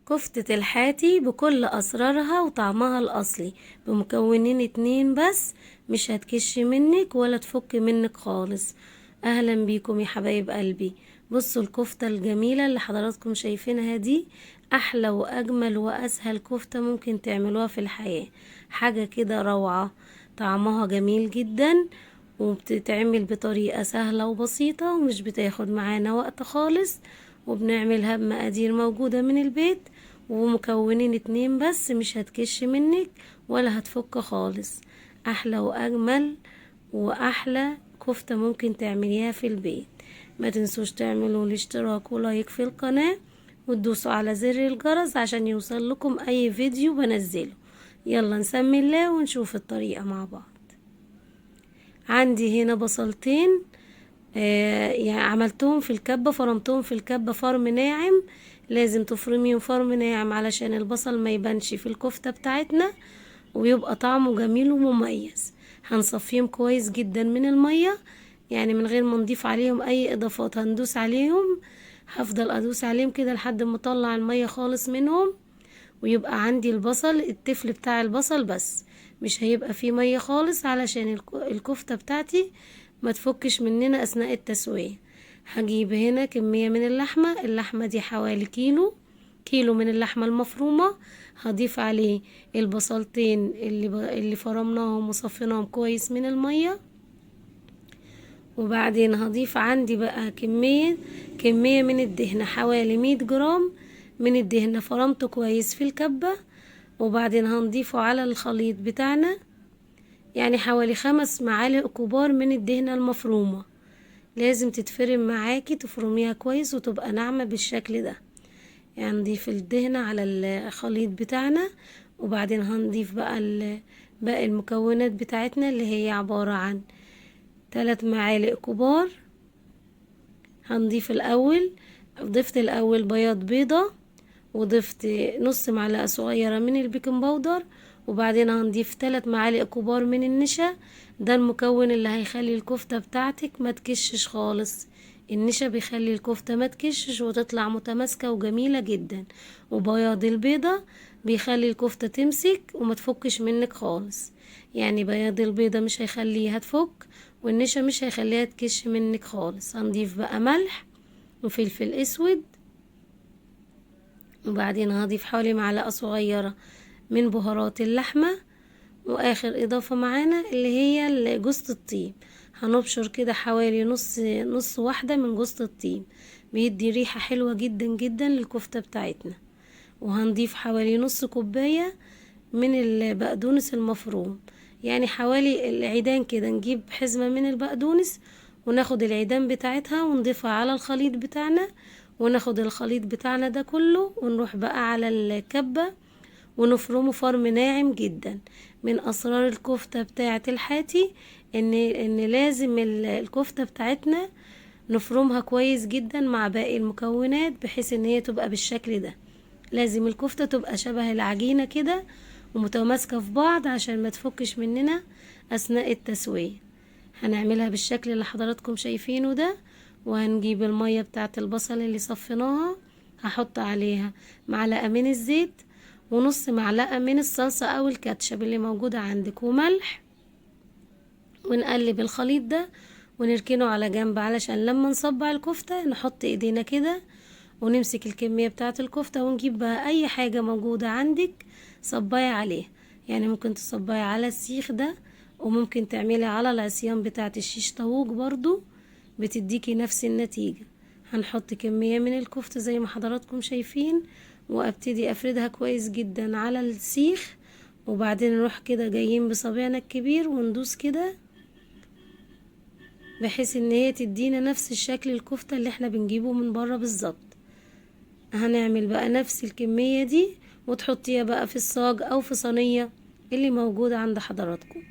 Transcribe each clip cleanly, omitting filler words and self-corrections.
كفتة الحاتي بكل أسرارها وطعمها الأصلي بمكونين 2 بس، مش هتكش منك ولا تفك منك خالص. أهلا بيكم يا حبايب قلبي. بصوا الكفتة الجميلة اللي حضراتكم شايفينها دي أحلى وأجمل وأسهل كفتة ممكن تعملوها في الحياة. حاجة كده روعة، طعمها جميل جدا وبتتعمل بطريقة سهلة وبسيطة ومش بتاخد معانا وقت خالص، وبنعملها بمقادير موجودة من البيت ومكونين 2 بس، مش هتكش منك ولا هتفك خالص. احلى واجمل واحلى كفتة ممكن تعمليها في البيت. ما تنسوش تعملوا الاشتراك ولايك في القناة وتدوسوا على زر الجرس عشان يوصل لكم اي فيديو بنزله. يلا نسمي الله ونشوف الطريقة مع بعض. عندي هنا بصلتين، يعني عملتهم في الكبة، فرمتهم في الكبة فرم ناعم. لازم تفرميهم فرم ناعم علشان البصل ما يبانش في الكفتة بتاعتنا ويبقى طعمه جميل ومميز. هنصفيهم كويس جدا من المية، يعني من غير ما نضيف عليهم اي اضافات. هندوس عليهم، هفضل ادوس عليهم كده لحد ما اطلع المية خالص منهم، ويبقى عندي البصل التفل بتاع البصل بس، مش هيبقى فيه مية خالص علشان الكفتة بتاعتي ما تفكش مننا اثناء التسوية. هجيب هنا كمية من اللحمة دي حوالي كيلو من اللحمة المفرومة. هضيف عليه البصلتين اللي فرمناهم وصفيناهم كويس من المية، وبعدين هضيف عندي بقى كمية من الدهنة، حوالي 100 جرام من الدهنة فرمته كويس في الكبة. وبعدين هنضيفه على الخليط بتاعنا، يعني حوالي 5 معالق كبار من الدهنة المفرومة. لازم تتفرم معاكي، تفرميها كويس وتبقى ناعمة بالشكل ده. يعني نضيف الدهنة على الخليط بتاعنا، وبعدين هنضيف بقى باقي المكونات بتاعتنا اللي هي عبارة عن 3 معالق كبار. ضفت الأول بياض بيضة، وضفت نص معلقة صغيرة من البيكنج باودر، وبعدين هنضيف 3 معالق كبار من النشا. ده المكون اللي هيخلي الكفتة بتاعتك ما تكشش خالص. النشا بيخلي الكفتة ما تكشش وتطلع متماسكة وجميلة جدا، وبياض البيضة بيخلي الكفتة تمسك وما تفكش منك خالص. يعني بياض البيضة مش هيخليها تفك، والنشا مش هيخليها تكش منك خالص. هنضيف بقى ملح وفلفل اسود، وبعدين هضيف حوالي معلقة صغيرة من بهارات اللحمة، واخر اضافة معانا اللي هي جوزة الطيب. هنبشر كده حوالي نص واحدة من جوزة الطيب، بيدي ريحة حلوة جدا جدا للكفتة بتاعتنا. وهنضيف حوالي نص كوباية من البقدونس المفروم، يعني حوالي العيدان كده. نجيب حزمة من البقدونس وناخد العيدان بتاعتها ونضيفها على الخليط بتاعنا، وناخد الخليط بتاعنا ده كله ونروح بقى على الكبة ونفرمه فرم ناعم جدا. من اسرار الكفتة بتاعة الحاتي ان لازم الكفتة بتاعتنا نفرمها كويس جدا مع باقي المكونات بحيث ان هي تبقى بالشكل ده. لازم الكفتة تبقى شبه العجينة كده ومتماسكة في بعض عشان ما تفكش مننا اثناء التسوية. هنعملها بالشكل اللي حضراتكم شايفينه ده. وهنجيب المية بتاعة البصل اللي صفيناها، هحط عليها معلقة من الزيت ونص معلقة من الصلصة او الكاتشب اللي موجودة عندك، وملح، ونقلب الخليط ده ونركنه على جنب علشان لما نصبع الكفتة نحط ايدينا كده ونمسك الكمية بتاعة الكفتة ونجيب بقى اي حاجة موجودة عندك صباية عليها. يعني ممكن تصباية على السيخ ده، وممكن تعملي على العصيان بتاعة الشيش طاووق برضو بتديكي نفس النتيجة. هنحط كمية من الكفتة زي ما حضراتكم شايفين، وابتدي افردها كويس جدا على السيخ، وبعدين نروح كده جايين بصابعنا الكبير وندوس كده بحيث ان هي تدينا نفس الشكل الكفتة اللي احنا بنجيبه من بره بالظبط. هنعمل بقى نفس الكمية دي وتحطيها بقى في الصاج او في صينية اللي موجودة عند حضراتكم.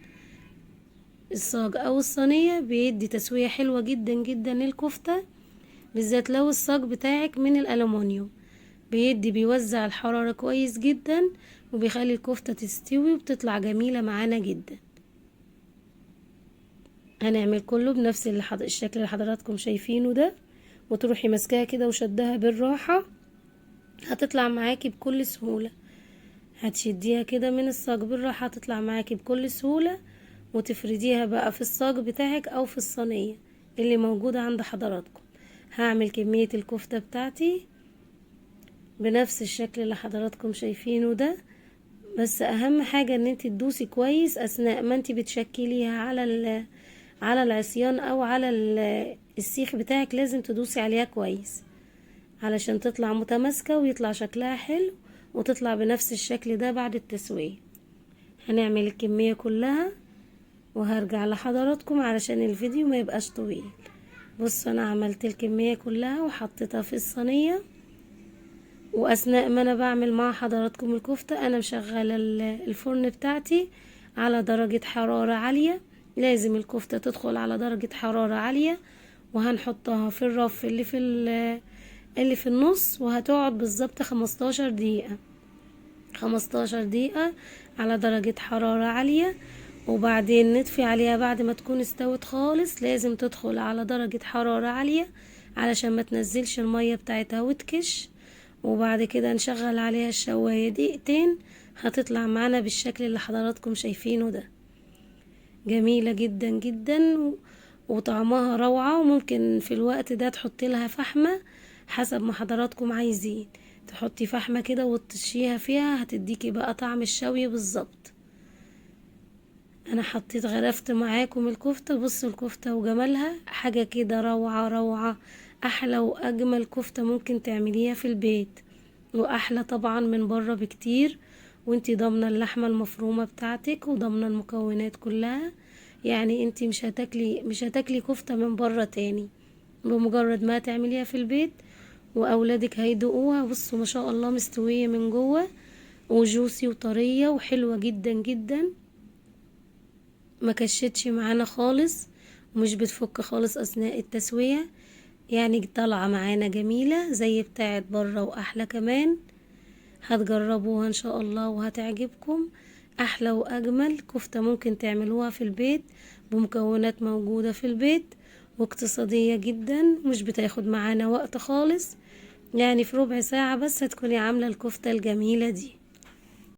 الصاج او الصينية بيدي تسوية حلوة جدا جدا للكفتة، بالذات لو الصاج بتاعك من الألومنيوم. بيوزع الحرارة كويس جدا وبيخلي الكفتة تستوي وبتطلع جميلة معانا جدا. هنعمل كله بنفس الشكل اللي حضراتكم شايفينه ده، وتروحي ماسكاها كده وشدها بالراحة هتطلع معاكي بكل سهولة. هتشديها كده من الصاج بالراحة، هتطلع معاكي بكل سهولة، وتفرديها بقى في الصاج بتاعك او في الصينية اللي موجودة عند حضراتكم. هعمل كمية الكفتة بتاعتي بنفس الشكل اللي حضراتكم شايفينه ده، بس اهم حاجة ان انت تدوسي كويس اثناء ما انت بتشكليها على العصيان او على السيخ بتاعك. لازم تدوسي عليها كويس علشان تطلع متماسكة ويطلع شكلها حلو، وتطلع بنفس الشكل ده بعد التسوية. هنعمل الكمية كلها وهرجع لحضراتكم علشان الفيديو ما يبقاش طويل. بصوا انا عملت الكمية كلها وحطيتها في الصينية، واثناء ما انا بعمل مع حضراتكم الكفتة انا مشغلة الفرن بتاعتي على درجة حرارة عالية. لازم الكفتة تدخل على درجة حرارة عالية، وهنحطها في الرف اللي في النص، وهتقعد بالظبط 15 دقيقة. 15 دقيقة على درجة حرارة عالية، وبعدين نطفي عليها بعد ما تكون استوت خالص. لازم تدخل على درجة حرارة عالية علشان ما تنزلش المية بتاعتها وتكش. وبعد كده نشغل عليها الشواية دقيقتين، هتطلع معانا بالشكل اللي حضراتكم شايفينه ده. جميلة جدا جدا وطعمها روعة. وممكن في الوقت ده تحطي لها فحمة حسب ما حضراتكم عايزين. تحطي فحمة كده وتطشيها فيها، هتديكي بقى طعم الشوي بالظبط. انا حطيت غرفت معاكم الكفتة. بصوا الكفتة وجمالها حاجة كده روعة روعة. احلى واجمل كفتة ممكن تعمليها في البيت، واحلى طبعا من بره بكتير. وانتي ضامنة اللحمة المفرومة بتاعتك وضامنة المكونات كلها. يعني انتي مش هتاكلي كفتة من بره تاني بمجرد ما تعمليها في البيت، واولادك هيدوقوها. بصوا ما شاء الله مستوية من جوه وجوسي وطرية وحلوة جدا جدا، ما كشتش معانا خالص ومش بتفك خالص اثناء التسوية. يعني طالعة معانا جميلة زي بتاعت بره واحلى كمان. هتجربوها ان شاء الله وهتعجبكم. احلى واجمل كفتة ممكن تعملوها في البيت بمكونات موجودة في البيت، واقتصادية جدا، مش بتاخد معانا وقت خالص. يعني في ربع ساعة بس هتكوني عاملة الكفتة الجميلة دي.